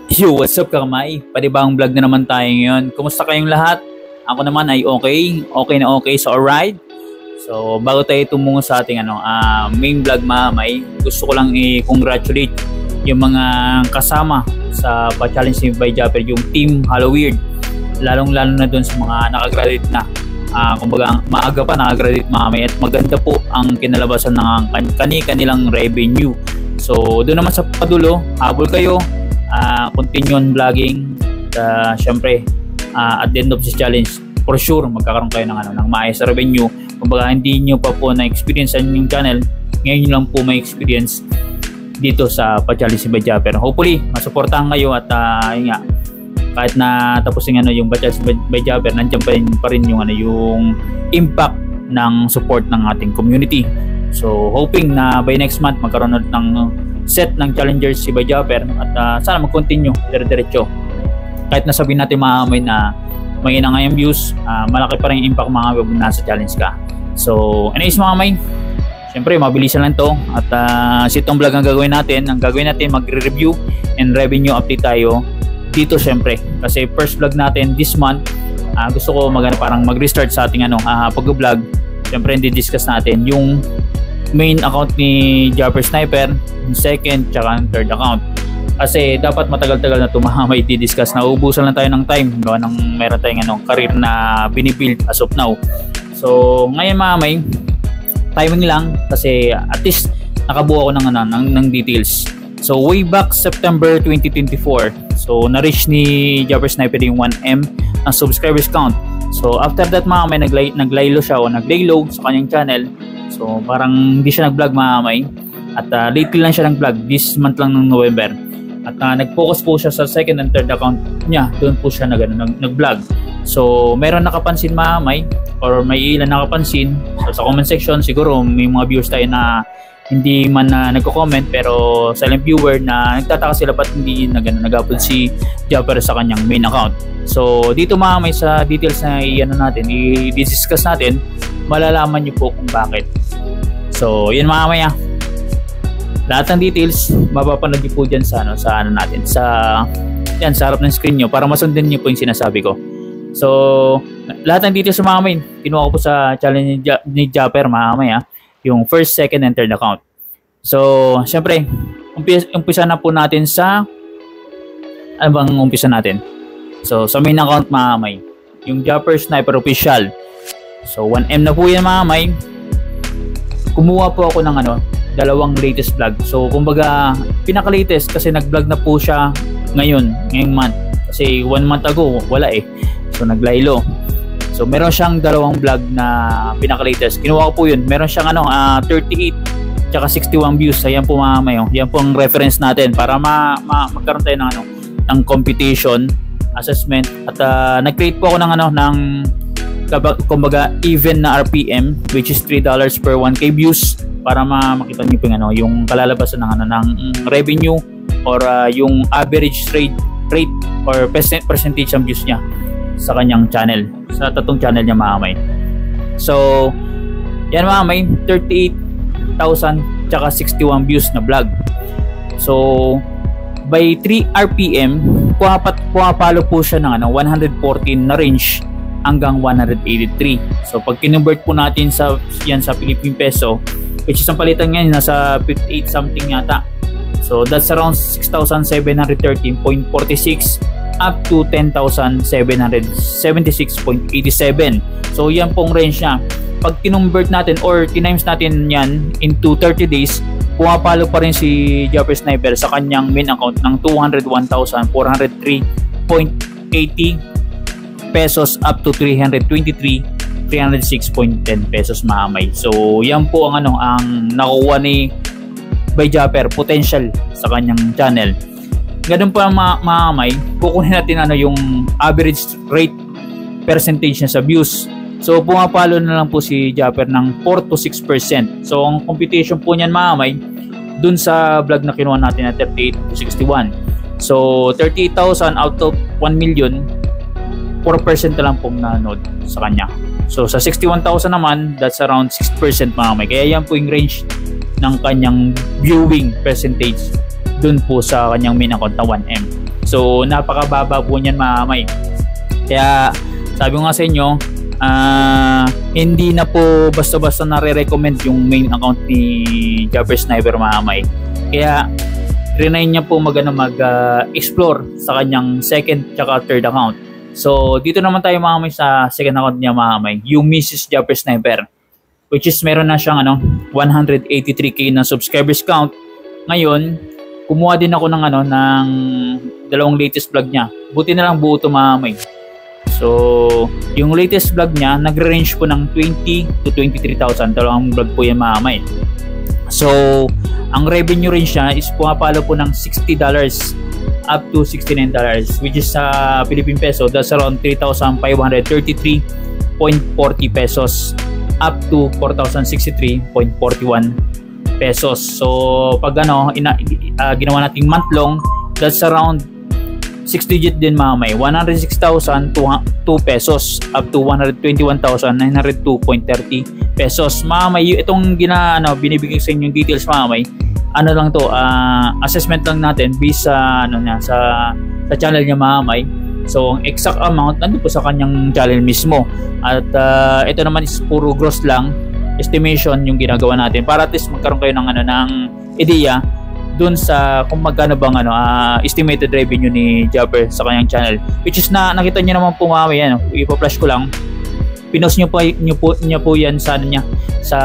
Yo, what's up kamay? Panibagong vlog na naman tayo ngayon. Kumusta kayong lahat? Ako naman ay okay na okay, so alright. So bago tayo tumungo sa ating main vlog mamay, gusto ko lang i-congratulate yung mga kasama sa pa-challenge by Japper, yung team Halloween. Lalong na dun sa mga nakagraduate na. Kumbaga maaga pa nakagraduate mamay at maganda po ang kinalabasan ng kanilang revenue. So doon naman sa padulo, habol kayo. Continue on vlogging. Syempre at the end of this challenge, for sure magkakaroon kayo ng maayos na revenue. Kumbaga hindi nyo pa po na-experience sa inyong channel, ngayon nyo lang po may experience dito sa pa-challenge by Japper. Hopefully masuportahan kayo at kahit na tapusin yung pa-challenge by Japper, nandiyan pa rin yung impact ng support ng ating community. So hoping na by next month magkaroon ng set ng challengers si by Japper at sana mag-continue dire-diretso. Kahit na sabihin natin mamay na may inangayang views, malaki pa rin impact mga web nasa challenge ka. So anyways mamay, syempre mabilisan lang to at sitong vlog ang gagawin natin. Ang gagawin natin, magre-review and revenue update tayo dito syempre. Kasi first vlog natin this month, gusto ko parang mag-restart sa ating pag-vlog. Syempre hindi-discuss natin yung main account ni Japper Sniper, second tsaka third account. Kasi dapat matagal-tagal na tumamay i-discuss. Nauubusan lang tayo ng time gawa ng meron tayong career na binibuild as of now. So ngayon mamay, timing lang kasi at least nakabuo ako ng details. So way back September 2024, so na-reach ni Japper Sniper yung 1M ang subscribers count. So after that mamay, naglaylo siya o naglaylo sa kanyang channel. So parang hindi siya nag-vlog mamay at lately lang siya nag-vlog this month lang ng November at nag-focus po siya sa second and third account niya. Doon po siya nag-vlog. So meron nakapansin mamay or may ilan nakapansin, so, sa comment section siguro may mga viewers tayo na hindi man nagko-comment pero silent viewer na nagtataka sila ba't hindi nag-upload si Japper sa kanyang main account. So dito mamay sa details na i-discuss natin, malalaman niyo po kung bakit. So yun mamaya, lahat ng details mapapanood niyo po dyan sa natin sa harap ng screen niyo para masundan niyo po yung sinasabi ko. So lahat ng details mamaya kinuha ko po sa challenge ni Japper mamaya, yung first, second, and third account. So syempre umpisa na po natin sa umpisa natin. So sa main account mamay, yung Japper Sniper official. So 1M na po yan mamay. Kumuha po ako ng dalawang latest vlog. So kumbaga pinaka-latest kasi nag-vlog na po siya ngayong month. Kasi 1 month ago wala So naglaylo. So meron siyang dalawang vlog na pinaka-latest. Kinuha ko po yun. Meron siyang 38 tsaka 61 views. Ayan po mamay. Yan po ang reference natin para magkaroon tayo ng competition assessment at nag-create po ako ng kumbaga even na RPM which is $3 per 1k views para makita niyo po yung kalalabasan ng revenue or yung average rate or percentage ng views niya sa kanyang channel, sa tatlong channel niya mamay. So yan mamay, 38,000 tsaka 61 views na vlog. So by 3 RPM pumapalo po siya ng 114 na range hanggang 183. So pag kinonvert po natin sa Philippine peso, which is ang palitan ngayon nasa 58 something yata. So that's around 6,713.46 up to 10,776.87. So yan pong range niya. Pag kinonvert natin or tinimes natin yan into 30 days, pumapalo pa rin si Japper Sniper sa kanyang main account ng 201,403.80 pesos up to 306.10 pesos mamay. So yan po ang nakuha ni by Japper potential sa kanyang channel. Ganun po mamay, kukunin natin yung average rate percentage niya sa views. So pumapalo na lang po si Japper ng 4 to 6%. So ang competition po niyan mamay dun sa vlog na kinuha natin na 38 to 61. So 38,000 out of 1 million, 4% na lang pong nanood sa kanya. So sa 61,000 naman, that's around 6% mamay. Kaya yan po yung range ng kanyang viewing percentage dun po sa kanyang main account na 1M. So napakababa po niyan mamay. Kaya sabi ko nga sa inyo, hindi na po basta-basta nare-recommend yung main account ni Jabber Sniper mamay. Kaya trinay niya po mag-explore sa kanyang second tsaka third account. So dito naman tayo mamay sa second account niya mamay, yung Mrs. Jabber Sniper, which is meron na siyang 183k na subscribers count. Ngayon, kumuha din ako ng ng dalawang latest vlog niya. Buti na lang buo to mamay. So, yung latest vlog niya, nagre-range po ng 20 to 23,000. Dalawang vlog po yan mamay. So, ang revenue range niya is pumapalo po ng $60 up to $69, which is sa Philippine peso, that's around 3,533.40 pesos up to 4,063.41 pesos. So pag ginawa nating month long, that's around 6 digit din mamay, 106,002 pesos up to 121,902.30 pesos mamay. Itong binibigay sa inyong details mamay, lang to, assessment lang natin based sa sa channel niya mamay. So ang exact amount nandun po sa kanyang channel mismo, at ito naman is puro gross lang estimation yung ginagawa natin para at least magkaroon kayo ng ideya dun sa kung magkano bang estimated revenue ni Jabber sa kanyang channel, which is nakita niyo naman po mamay. Ipa-flash ko lang, pinost niyo po yan sa sa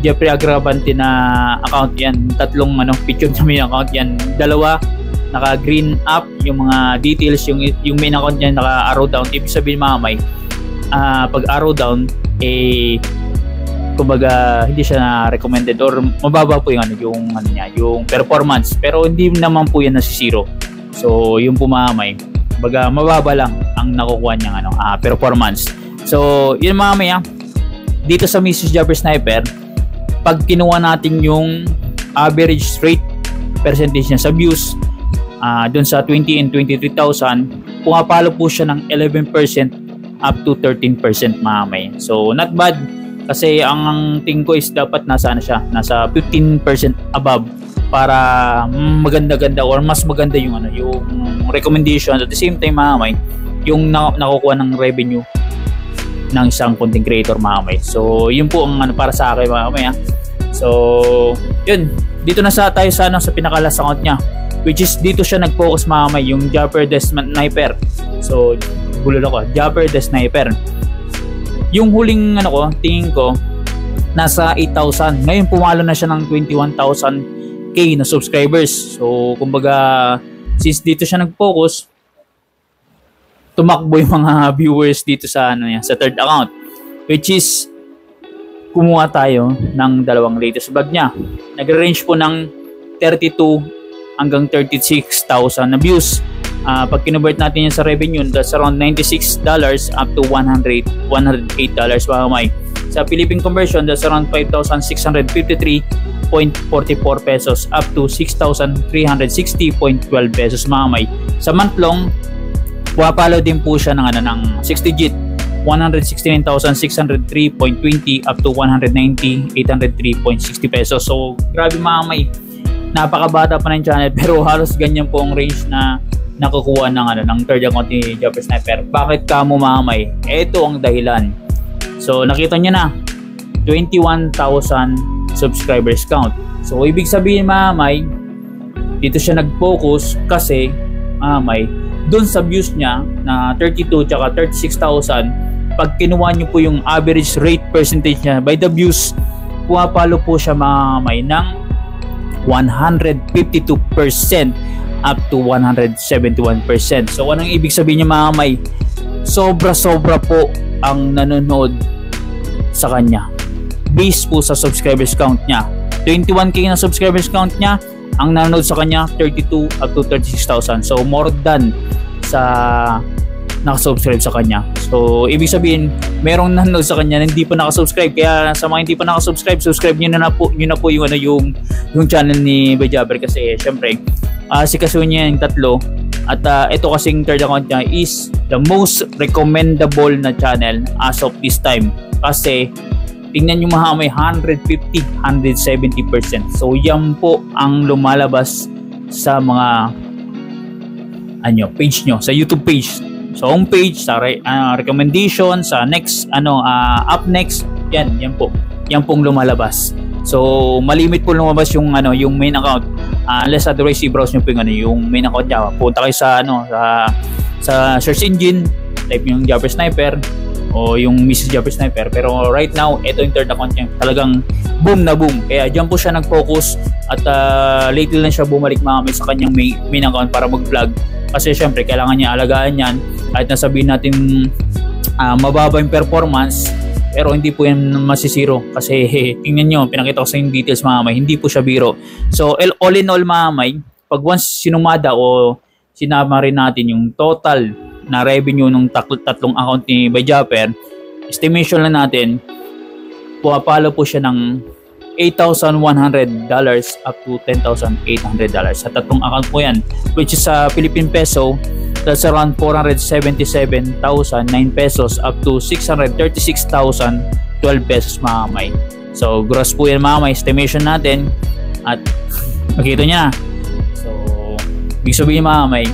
Jeffrey Agravante na account yan. Tatlong picture niya account yan, dalawa naka green up yung mga details, yung main account niya naka arrow down. Ibig sabihin mamay, pag arrow down kumbaga hindi siya na recommended or mababa po yung yung performance, pero hindi naman po yan nasisiro. So yun po mamay, kumbaga mababa lang ang nakukuha niyang performance. So yun mamay, dito sa Mrs. Jabber Sniper, pag kinuha natin yung average rate percentage niya sa views, dun sa 20 and 23,000, pumapalo po siya ng 11% up to 13% mamay. So not bad, kasi ang tingin ko is dapat nasa 15% above para maganda-ganda or mas maganda yung yung recommendation. At the same time mamay, yung nakukuha ng revenue ng isang content creator mamay. So yun po ang para sa akin mamay. So yun, dito na tayo sa pinaka-last account niya, which is dito siya nag-focus mamay, yung Jabber the Sniper. So bulol ako, Jabber the Sniper. Yung huling tingin ko nasa 8,000. Ngayon pumalo na siya ng 21,000k na subscribers. So kumbaga, since dito siya nag-focus, tumakbo yung mga viewers dito sa sa third account, which is kumuha tayo ng dalawang latest vlog niya. Nag-range po ng 32 hanggang 36,000 na views. Pag kinonvert natin yan sa revenue, that's around $96 up to $108 mamay. Sa Philippine conversion, that's around 5,653.44 pesos up to 6,360.12 pesos mamay. Sa month long, pumapalo din po siya ng 6 digit, 169,603.20 up to 190,803.60 pesos. So grabe mamay, napakabata pa ng channel, pero halos ganyan po ang range na nakukuha ng third account ni Jabber Sniper. Bakit kamo mamay? Ito ang dahilan. So nakita niyo na, 21,000 subscribers count. So ibig sabihin mamay, dito siya nag-focus kasi mamay, dun sa views niya na 32 tsaka 36,000, pag kinuha niyo po yung average rate percentage niya by the views, pumapalo po siya mamay ng 152% up to 171%. So anong ibig sabihin niya mamay? Sobra-sobra po ang nanonood sa kanya based po sa subscribers count niya. 21k na subscribers count niya, ang nanonood sa kanya 32 up to 36,000. So more than sa nakasubscribe sa kanya. So ibig sabihin, merong nanonood sa kanya na hindi pa nakasubscribe. Kaya sa mga hindi pa nakasubscribe, subscribe niyo na po yung channel ni Jabber, kasi syempre sikasuhin niya yung tatlo. At ito kasing third account niya is the most recommendable na channel as of this time. Kasi tingnan nyo may 150-170%. So yan po ang lumalabas sa mga page nyo, sa YouTube page, sa homepage, sa recommendation, sa next up next, yan pong lumalabas. So malimit po lumabas yung main account, unless otherwise i-browse nyo po yung main account niya. Punta kayo sa search engine, type yung Japper Sniper o yung Mrs. Japper Sniper. Pero right now, ito yung third account niya, talagang boom na boom. Kaya dyan po siya nag-focus at lately lang siya bumalik mga sa kanyang main account para mag-vlog. Kasi syempre, kailangan niya alagaan yan. Kahit nasabihin natin mababa yung performance, pero hindi po yan masisiro. Kasi tingnan nyo, pinakita ko sa yung details mga may, hindi po siya biro. So all in all mga may, pag once sinumada o sinama rin natin yung total na revenue ng tatlong account ni Japper, estimation lang natin, pumapalo po siya ng $8,100 up to $10,800 sa tatlong account po yan, which is sa Philippine peso, that's around 477,009 pesos up to 636,012 pesos mga may. So gross po yan mga may, estimation natin, at makita niya. So ibig sabihin mga may,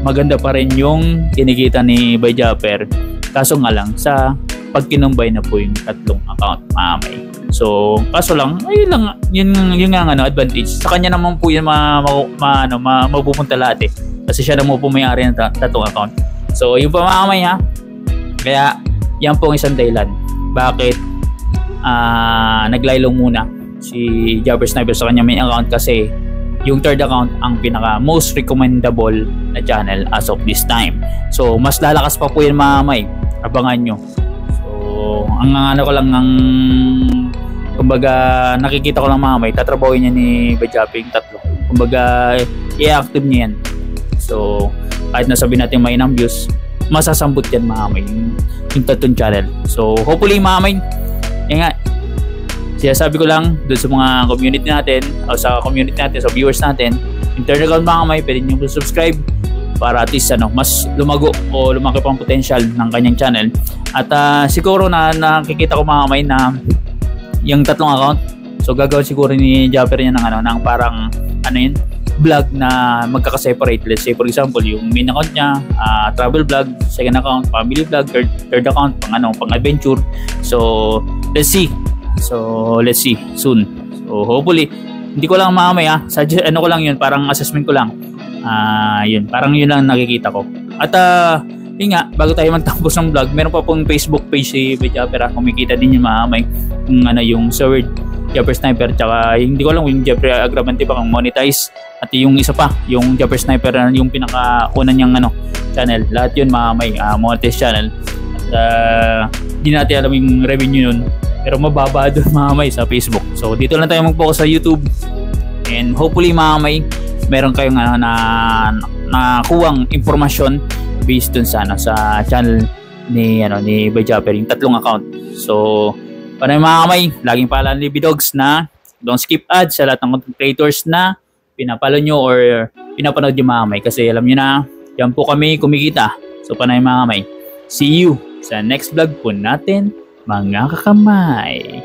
maganda pa rin yung kinikita ni Japper, kaso nga lang sa pag kinumbay na po yung tatlong account mga may. So kaso lang, ayun lang, yun nga advantage sa kanya naman po yun mapupunta lahat kasi siya naman po may-ari ng tatlong account. So yun pa mga may ha, kaya yan po ang isang dahilan bakit naglaylong muna si Japper Sniper sa kanya main account, kasi yung third account ang pinaka most recommendable na channel as of this time. So mas lalakas pa po yan mga may, abangan nyo. So ang ko lang, kumbaga nakikita ko lang mga may, tatrabawin niya ni Japper yung tatlo, kumbaga i-active niya yan. So kahit nasabihin natin may ng views, masasambot yan mga may yung tatlong channel. So hopefully mga may, nga sabi ko lang doon sa mga community natin, o sa community natin, sa viewers natin, internal account mga may, pwede nyo subscribe para at least mas lumago o lumaki pang potential ng kanyang channel. At siguro na nakikita ko mga may na yung tatlong account, so gagawin siguro ni Japper yan ng parang vlog na magkaka-separate. Let's say for example, yung main account niya, travel vlog, second account, family vlog, third account, pang adventure. So let's see soon. So hopefully, hindi ko lang mamay ko lang yun, parang assessment ko lang. Yun, parang yun lang nakikita ko. At yun nga, bago tayo magtapos ng vlog, meron pa pong Facebook page si Japper, kumikita din yung mamay kung yung Sir Japper Sniper, tsaka hindi ko lang yung Japper Agravante pa kung monetize, at yung isa pa, yung Japper Sniper, yung pinaka-una niyang channel, lahat yun mamay monetize channel. At hindi natin alam yung revenue nun, pero mababa doon mamay sa Facebook. So dito lang tayo mag-focus sa YouTube, and hopefully mamay meron kayong nakuhang impormasyon based dun sa channel ni Japper, yung tatlong account. So para mamay, laging paalala ni Bidogs na don't skip ads sa lahat ng content creators na pinapalo nyo or pinapanood nyo mamay, kasi alam nyo na yan po kami kumikita. So panay mamay, see you sa next vlog po natin mga kakamay.